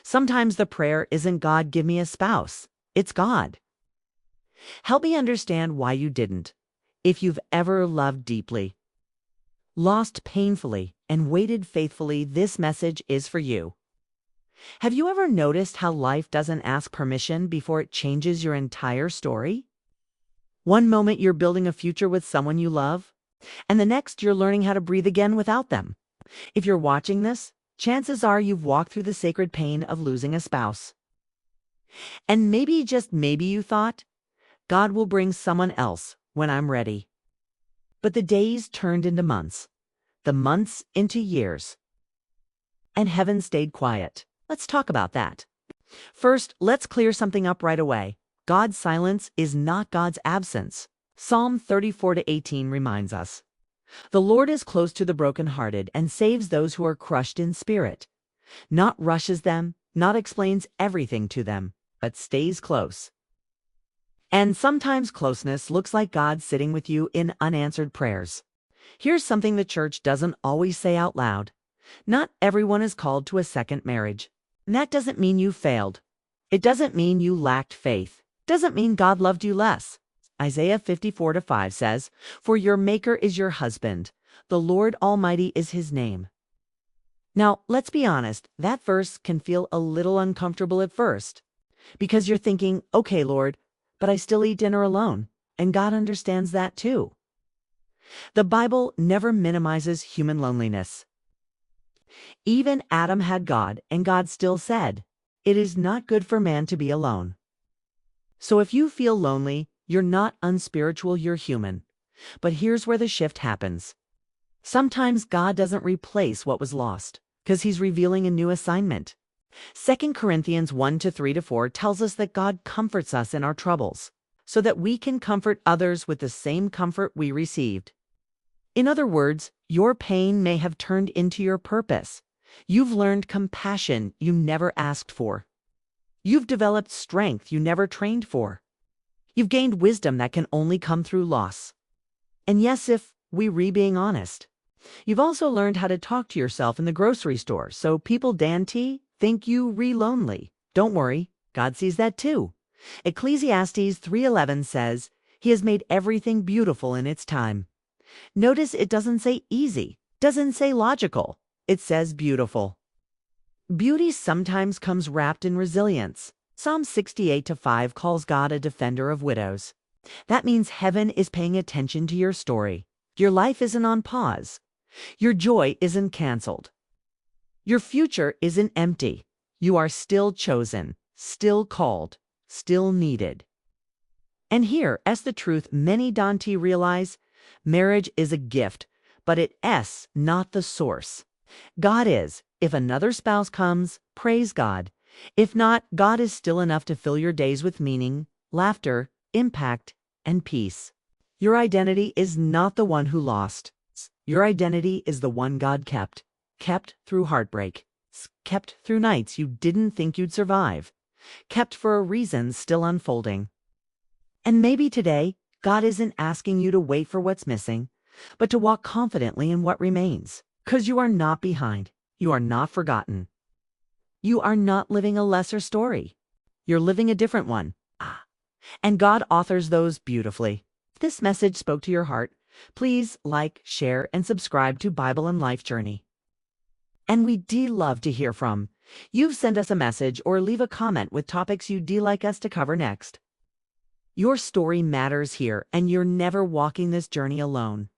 Sometimes the prayer isn't God, give me a spouse. It's God, help me understand why you didn't. If you've ever loved deeply, lost painfully, and waited faithfully, this message is for you. Have you ever noticed how life doesn't ask permission before it changes your entire story? One moment you're building a future with someone you love, and the next you're learning how to breathe again without them. If you're watching this, chances are you've walked through the sacred pain of losing a spouse. And maybe, just maybe, you thought, God will bring someone else when I'm ready. But the days turned into months, the months into years, and heaven stayed quiet. Let's talk about that. First, let's clear something up right away. God's silence is not God's absence. Psalm 34:18 reminds us, "The Lord is close to the brokenhearted and saves those who are crushed in spirit." Not rushes them, not explains everything to them, but stays close. And sometimes closeness looks like God sitting with you in unanswered prayers. Here's something the church doesn't always say out loud. Not everyone is called to a second marriage. And that doesn't mean you failed. It doesn't mean you lacked faith. Doesn't mean God loved you less. Isaiah 54:5 says, "For your Maker is your husband. The Lord Almighty is his name." Now, let's be honest, that verse can feel a little uncomfortable at first, because you're thinking, okay, Lord, but I still eat dinner alone, and God understands that too. The Bible never minimizes human loneliness. Even Adam had God, and God still said, "It is not good for man to be alone." So if you feel lonely, you're not unspiritual, you're human. But here's where the shift happens. Sometimes God doesn't replace what was lost, because he's revealing a new assignment. 2 Corinthians 1:3-4 tells us that God comforts us in our troubles, so that we can comfort others with the same comfort we received. In other words, your pain may have turned into your purpose. You've learned compassion you never asked for. You've developed strength you never trained for. You've gained wisdom that can only come through loss. And yes, if we're being honest, you've also learned how to talk to yourself in the grocery store, so people think you lonely. Don't worry, God sees that too. Ecclesiastes 3:11 says, "He has made everything beautiful in its time." Notice it doesn't say easy, doesn't say logical. It says beautiful. Beauty sometimes comes wrapped in resilience. Psalm 68:5 calls God a defender of widows. That means heaven is paying attention to your story. Your life isn't on pause. Your joy isn't canceled. Your future isn't empty. You are still chosen, still called, still needed. And here, as the truth many don't realize, marriage is a gift, but it's not the source. God is. If another spouse comes, praise God. If not, God is still enough to fill your days with meaning, laughter, impact, and peace. Your identity is not the one who lost. Your identity is the one God kept. Kept through heartbreak. Kept through nights you didn't think you'd survive. Kept for a reason still unfolding. And maybe today, God isn't asking you to wait for what's missing, but to walk confidently in what remains. Because you are not behind. You are not forgotten. You are not living a lesser story. You're living a different one. And God authors those beautifully. If this message spoke to your heart, please like, share, and subscribe to Bible and Life Journey. And we'd love to hear from you. Send us a message or leave a comment with topics you'd like us to cover next. Your story matters here, and you're never walking this journey alone.